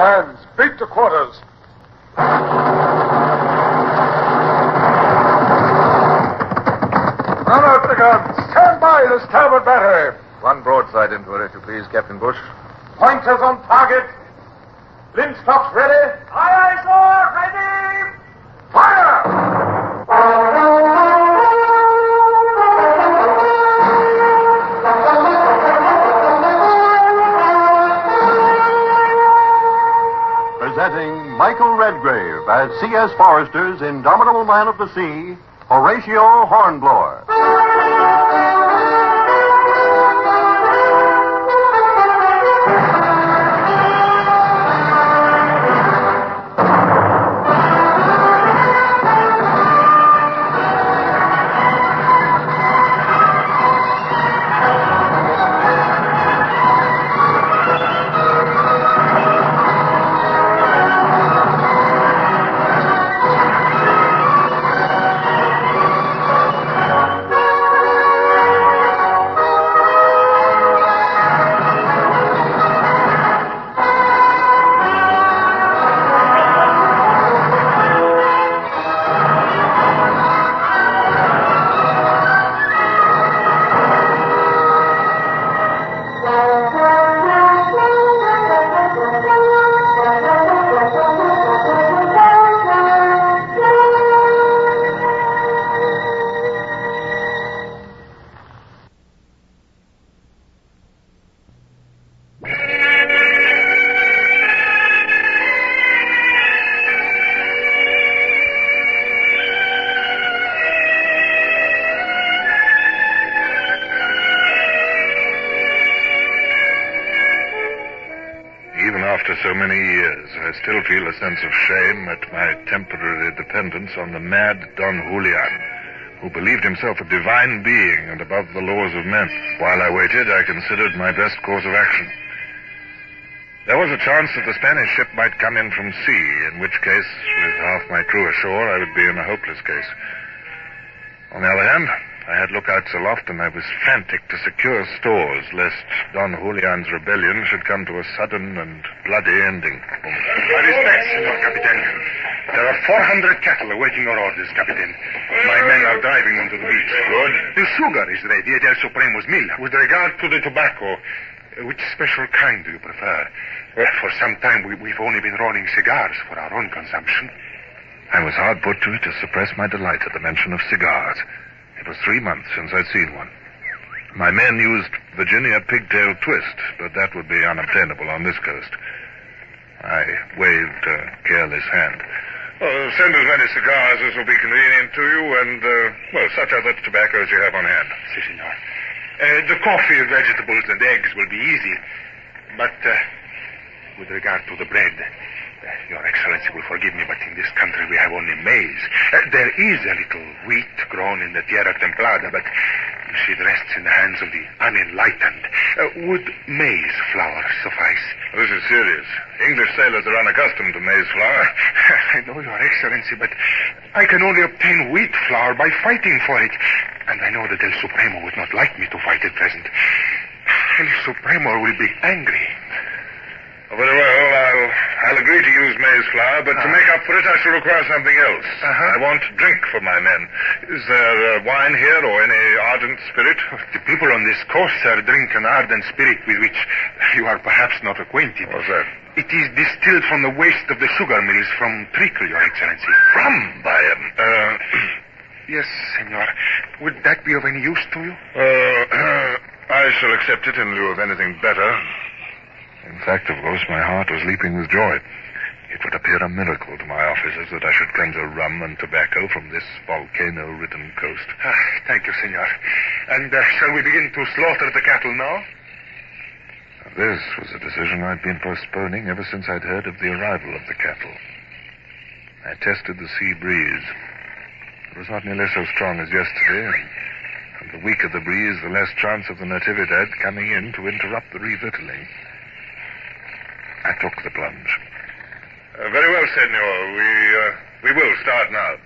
hands. Beat to quarters. Run out the guns. Stand by the starboard battery. One broadside into it, if you please, Captain Bush. Pointers on target. Linstocks ready. Aye, aye, sir. Ready. Fire! Presenting Michael Redgrave as C.S. Forrester's indomitable man of the sea, Horatio Hornblower. After so many years, I still feel a sense of shame at my temporary dependence on the mad Don Julian, who believed himself a divine being and above the laws of men. While I waited, I considered my best course of action. There was a chance that the Spanish ship might come in from sea, in which case, with half my crew ashore, I would be in a hopeless case. On the other hand, I had lookouts aloft, and I was frantic to secure stores, lest Don Julian's rebellion should come to a sudden and bloody ending. My respects, Senor Capitan. There are 400 cattle awaiting your orders, Capitan. My men are driving them to the beach. Good. The sugar is ready at El Supremo's mill. With regard to the tobacco, which special kind do you prefer? For some time, we've only been rolling cigars for our own consumption. I was hard put to it to suppress my delight at the mention of cigars. It was 3 months since I'd seen one. My men used Virginia pigtail twist, but that would be unobtainable on this coast. I waved a careless hand. Oh, send as many cigars as will be convenient to you, and, such other tobacco as you have on hand. Si, senor. The coffee, vegetables, and eggs will be easy. But, with regard to the bread, Your Excellency will forgive me, but in this country we have only maize. There is a little wheat grown in the Tierra Templada, but you see, it rests in the hands of the unenlightened. Would maize flour suffice? This is serious. English sailors are unaccustomed to maize flour. I know, Your Excellency, but I can only obtain wheat flour by fighting for it. And I know that El Supremo would not like me to fight at present. El Supremo will be angry. Very well, I'll agree to use maize flour, but to make up for it, I shall require something else. I want drink for my men. Is there wine here or any ardent spirit? The people on this coast, sir, drink an ardent spirit with which you are perhaps not acquainted. What's that? It is distilled from the waste of the sugar mills from treacle, Your Excellency. Yes, senor. Would that be of any use to you? I shall accept it in lieu of anything better. In fact, of course, my heart was leaping with joy. It would appear a miracle to my officers that I should conjure rum and tobacco from this volcano-ridden coast. Thank you, senor. And shall we begin to slaughter the cattle now? This was a decision I'd been postponing ever since I'd heard of the arrival of the cattle. I tested the sea breeze. It was not nearly so strong as yesterday, and the weaker the breeze, the less chance of the Natividad coming in to interrupt the revictualling. I took the plunge. Very well, senor. We will start now.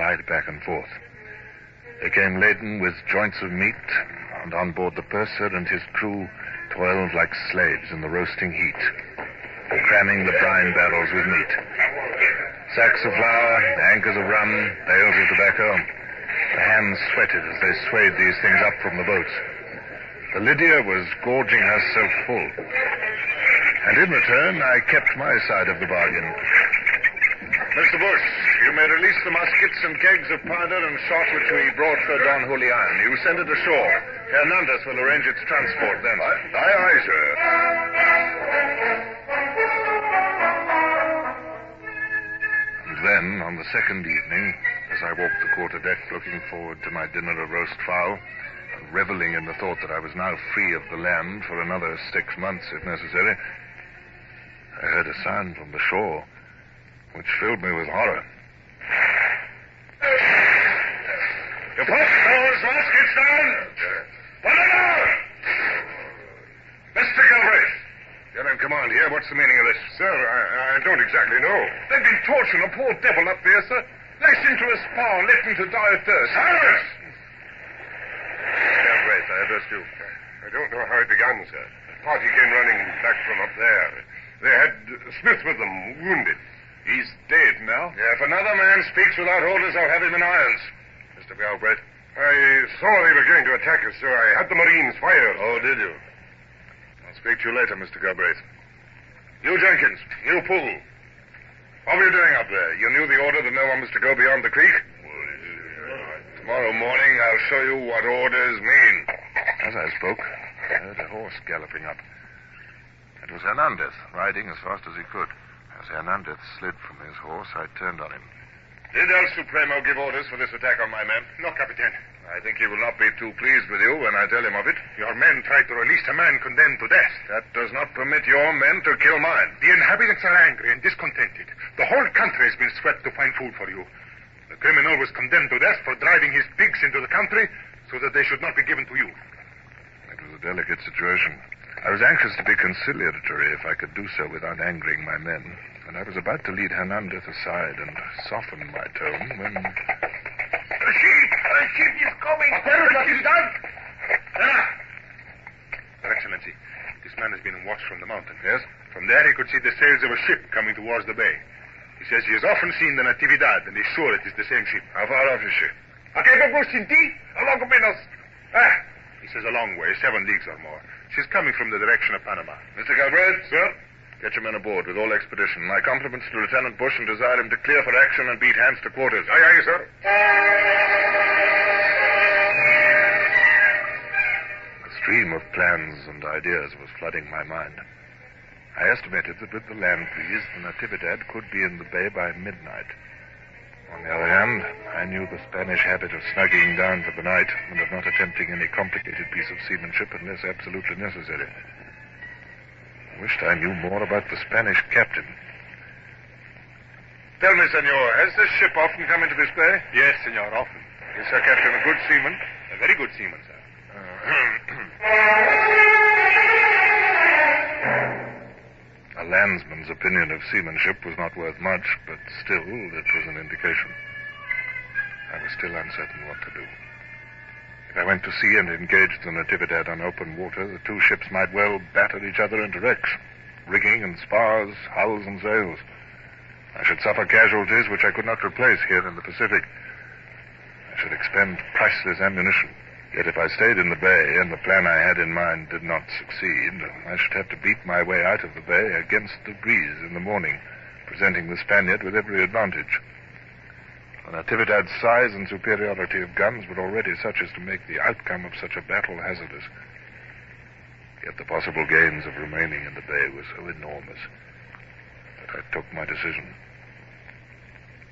plied back and forth. They came laden with joints of meat, and on board the purser and his crew toiled like slaves in the roasting heat, cramming the brine barrels with meat. Sacks of flour, anchors of rum, bales of tobacco. The hands sweated as they swayed these things up from the boats. The Lydia was gorging herself full. And in return, I kept my side of the bargain. Mr. Bush, you may release the muskets and kegs of powder and shot which we brought for Don Julian. You send it ashore. Hernandez will arrange its transport then. Aye, sir. And then, on the second evening, as I walked the quarterdeck looking forward to my dinner of roast fowl, and reveling in the thought that I was now free of the land for another 6 months, if necessary, I heard a sound from the shore which filled me with horror. You put those muskets down! Put it down! Mr. Galbraith! You're in command here. What's the meaning of this? Sir, I don't exactly know. They've been torturing a poor devil up there, sir. Lashed into a spar and left him to die of thirst. Silence! Galbraith, I address you. I don't know how it began, sir. The party came running back from up there. They had Smith with them, wounded. He's dead now. Yeah, if another man speaks without orders, I'll have him in irons. Mr. Galbraith. I saw they were going to attack us, so I had the Marines fire. Oh, did you? I'll speak to you later, Mr. Galbraith. You, Jenkins. You, Poole. What were you doing up there? You knew the order that no one was to go beyond the creek? Tomorrow morning, I'll show you what orders mean. As I spoke, I heard a horse galloping up. It was Hernandez, riding as fast as he could. As Hernandez slid from his horse, I turned on him. Did El Supremo give orders for this attack on my men? No, Capitan. I think he will not be too pleased with you when I tell him of it. Your men tried to release a man condemned to death. That does not permit your men to kill mine. The inhabitants are angry and discontented. The whole country has been swept to find food for you. The criminal was condemned to death for driving his pigs into the country so that they should not be given to you. It was a delicate situation. I was anxious to be conciliatory if I could do so without angering my men, and I was about to lead Hernandez aside and soften my tone when... A ship is coming! Natividad! Your Excellency, this man has been watched from the mountain. Yes? From there he could see the sails of a ship coming towards the bay. He says he has often seen the Natividad and is sure it is the same ship. How far off is she? Aquí me sentí, a long menos. He says a long way, 7 leagues or more. She's coming from the direction of Panama. Mr. Galbraith? Sir? Get your men aboard with all expedition. My compliments to Lieutenant Bush and desire him to clear for action and beat hands to quarters. Aye, aye, sir. A stream of plans and ideas was flooding my mind. I estimated that with the land breeze, the Natividad could be in the bay by midnight. On the other hand, I knew the Spanish habit of snugging down for the night and of not attempting any complicated piece of seamanship unless absolutely necessary. I wished I knew more about the Spanish captain. Tell me, senor, has this ship often come into this bay? Yes, senor, often. Is her captain a good seaman? A very good seaman, sir. A landsman's opinion of seamanship was not worth much, but still, it was an indication. I was still uncertain what to do. If I went to sea and engaged the Natividad on open water, the two ships might well batter each other into wrecks. Rigging and spars, hulls and sails. I should suffer casualties which I could not replace here in the Pacific. I should expend priceless ammunition. Yet if I stayed in the bay and the plan I had in mind did not succeed, I should have to beat my way out of the bay against the breeze in the morning, presenting the Spaniard with every advantage. The Natividad's size and superiority of guns were already such as to make the outcome of such a battle hazardous. Yet the possible gains of remaining in the bay were so enormous that I took my decision.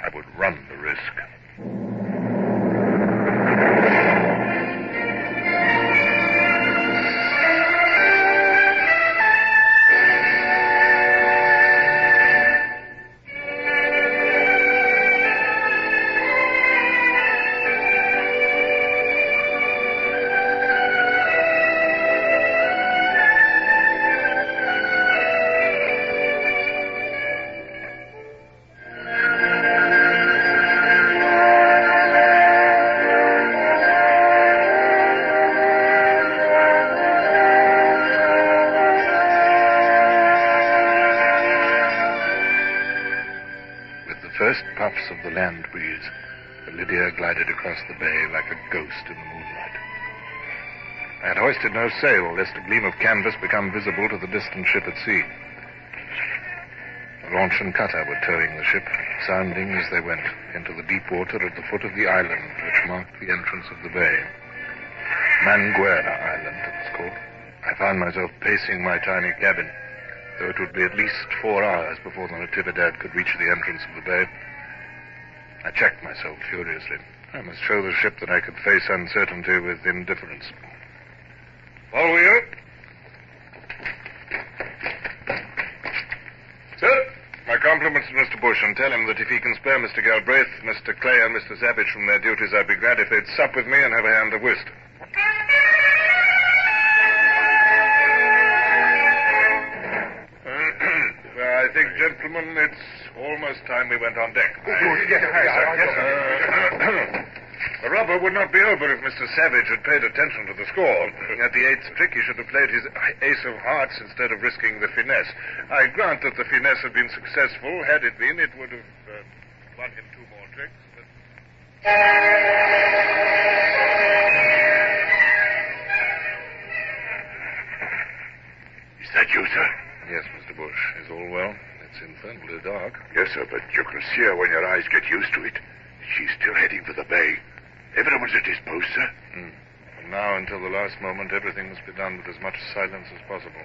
I would run the risk. land breeze, the Lydia glided across the bay like a ghost in the moonlight. I had hoisted no sail, lest a gleam of canvas become visible to the distant ship at sea. The launch and cutter were towing the ship, sounding as they went into the deep water at the foot of the island which marked the entrance of the bay. Manguera Island, it was called. I found myself pacing my tiny cabin, though it would be at least 4 hours before the Natividad could reach the entrance of the bay. I checked myself furiously. I must show the ship that I could face uncertainty with indifference. Follow you. Sir, my compliments to Mr. Bush, and tell him that if he can spare Mr. Galbraith, Mr. Clay, and Mr. Savage from their duties, I'd be glad if they'd sup with me and have a hand of whist. I think, gentlemen, it's almost time we went on deck. Yes, sir. The rubber would not be over if Mr. Savage had paid attention to the score. At the 8th trick, he should have played his ace of hearts instead of risking the finesse. I grant that the finesse had been successful. Had it been, it would have won him 2 more tricks. But... Is that you, sir? Yes, Mr. Bush. Is all well? It's infernally dark. Yes, sir, but you can see her when your eyes get used to it. She's still heading for the bay. Everyone's at his post, sir. From now until the last moment, everything must be done with as much silence as possible.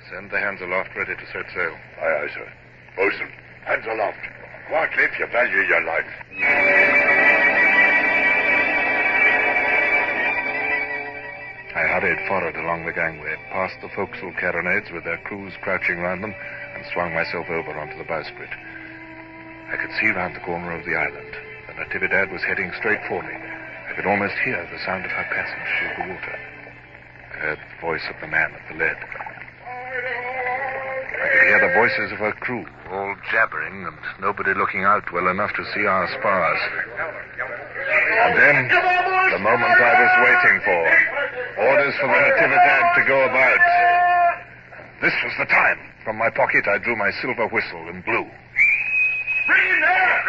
Send the hands aloft ready to set sail. Aye, aye, sir. Bosun, hands aloft. Quietly if you value your life. I hurried forward along the gangway, past the forecastle carronades with their crews crouching round them, and swung myself over onto the bowsprit. I could see round the corner of the island. The Natividad was heading straight for me. I could almost hear the sound of her passage through the water. I heard the voice of the man at the lead. I could hear the voices of her crew, all jabbering and nobody looking out well enough to see our spars. And then, the moment I was waiting for, orders for the Natividad to go about. This was the time. From my pocket, I drew my silver whistle and blew. Bring him there!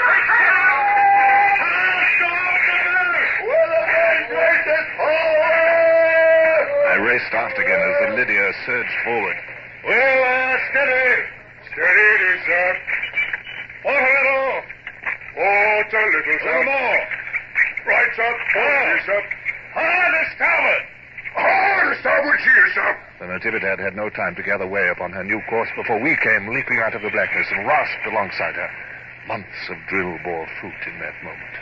I raced aft again as the Lydia surged forward. Well, steady. Steady it is, sir. What a little. Oh, it's a little, sir. More. Right, sir. Forward, sir. Hard to starboard. Hard to starboard, here, sir. The Natividad had no time to gather way upon her new course before we came leaping out of the blackness and rasped alongside her. Months of drill bore fruit in that moment.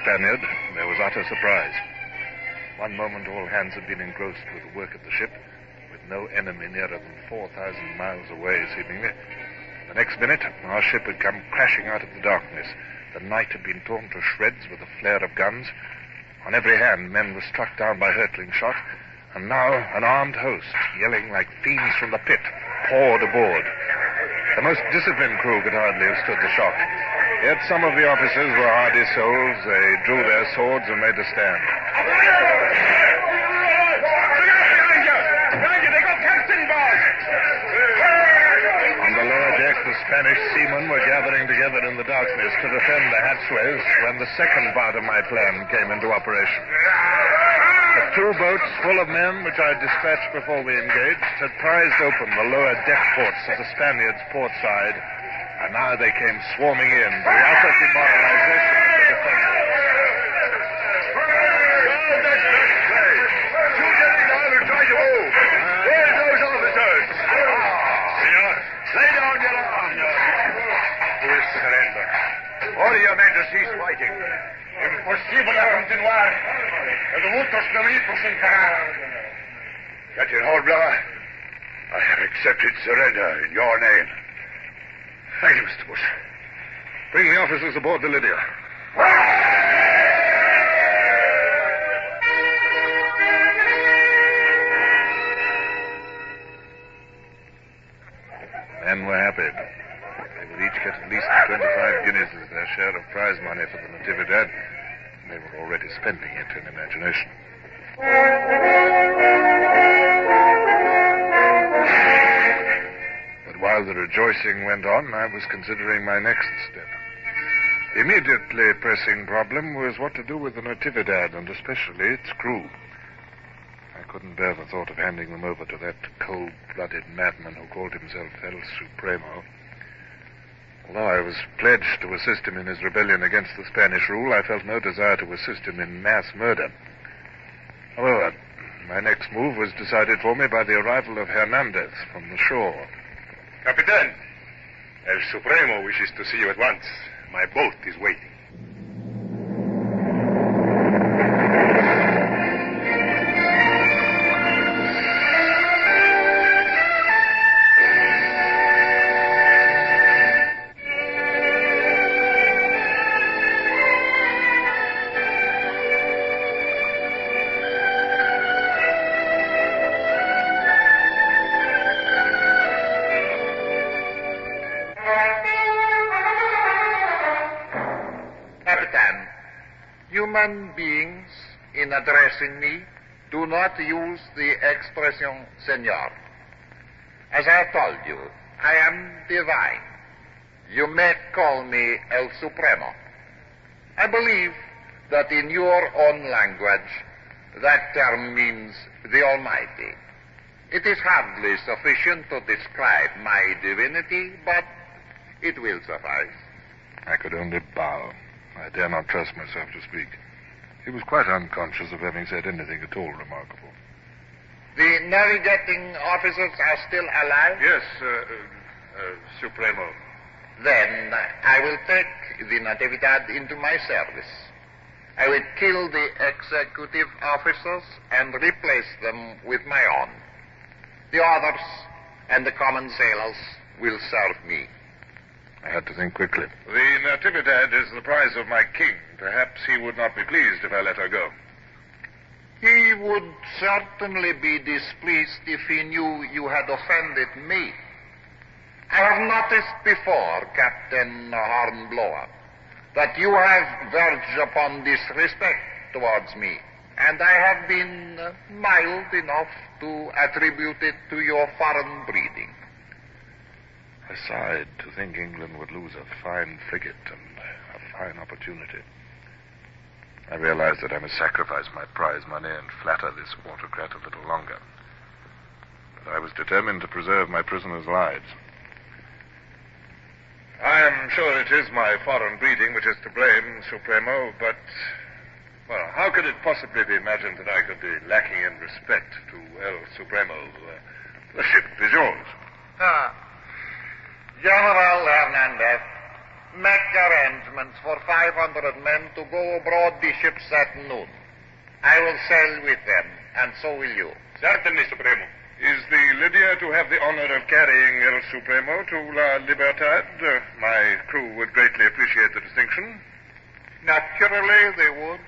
Spaniard, there was utter surprise. One moment all hands had been engrossed with the work of the ship, with no enemy nearer than 4,000 miles away, seemingly. The next minute, our ship had come crashing out of the darkness. The night had been torn to shreds with the flare of guns. On every hand, men were struck down by hurtling shot, and now an armed host, yelling like fiends from the pit, poured aboard. The most disciplined crew could hardly have stood the shock. Yet some of the officers were hardy souls. They drew their swords and made a stand. On the lower deck, the Spanish seamen were gathering together in the darkness to defend the hatchways when the second part of my plan came into operation. The 2 boats full of men, which I dispatched before we engaged, had prized open the lower deck ports of the Spaniards' port side, and now they came swarming in to the utter demoralization of the defenders. Shoot any guy who tries to move. Where's those officers? Senor, lay down your arms. Pues surrender. Order your men to cease fighting. Imposible continuar. El muchos peritos encarar. Captain Hornblower, I have accepted surrender in your name. Thank you, Mr. Bush. Bring the officers aboard the Lydia. The men were happy. They would each get at least 25 guineas as their share of prize money for the Natividad. They were already spending it in imagination. But while the rejoicing went on, I was considering my next step. The immediately pressing problem was what to do with the Natividad, and especially its crew. I couldn't bear the thought of handing them over to that cold-blooded madman who called himself El Supremo. Although I was pledged to assist him in his rebellion against the Spanish rule, I felt no desire to assist him in mass murder. However, my next move was decided for me by the arrival of Hernandez from the shore. Capitan, El Supremo wishes to see you at once. My boat is waiting. Human beings, in addressing me, do not use the expression senor. As I have told you, I am divine. You may call me El Supremo. I believe that in your own language, that term means the Almighty. It is hardly sufficient to describe my divinity, but it will suffice. I could only bow. I dare not trust myself to speak. He was quite unconscious of having said anything at all remarkable. The navigating officers are still alive? Yes, Supremo. Then I will take the Natividad into my service. I will kill the executive officers and replace them with my own. The others and the common sailors will serve me. I had to think quickly. The Natividad is the prize of my king. Perhaps he would not be pleased if I let her go. He would certainly be displeased if he knew you had offended me. I have noticed before, Captain Hornblower, that you have verged upon disrespect towards me, and I have been mild enough to attribute it to your foreign breeding. I sighed to think England would lose a fine frigate and a fine opportunity. I realized that I must sacrifice my prize money and flatter this autocrat a little longer. But I was determined to preserve my prisoners' lives. I am sure it is my foreign breeding which is to blame, Supremo, but, well, how could it possibly be imagined that I could be lacking in respect to El Supremo? The ship is yours. General Hernandez, make arrangements for 500 men to go aboard the ships at noon. I will sail with them, and so will you. Certainly, Supremo. Is the Lydia to have the honor of carrying El Supremo to La Libertad? My crew would greatly appreciate the distinction. Naturally, they would.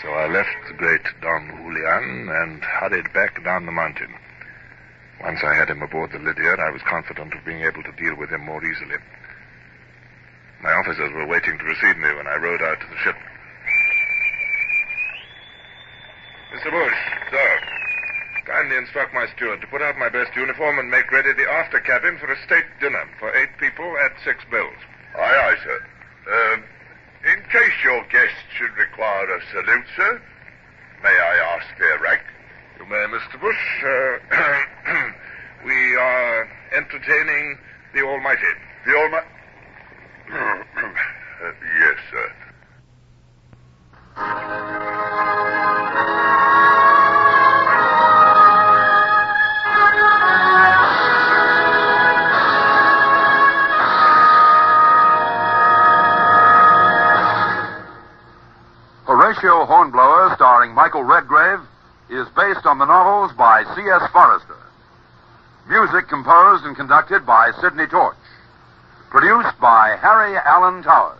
So I left the great Don Julian and hurried back down the mountain. Once I had him aboard the Lydia, I was confident of being able to deal with him more easily. My officers were waiting to receive me when I rowed out to the ship. Mr. Bush, sir, kindly instruct my steward to put out my best uniform and make ready the after cabin for a state dinner for 8 people at 6 bells. Aye, sir. In case your guests should require a salute, sir, may I ask their rank? You may, Mr. Bush. We are entertaining the Almighty. The Almighty? Yes, sir. starring Michael Redgrave, is based on the novels by C.S. Forrester. Music composed and conducted by Sidney Torch. Produced by Harry Allen Towers.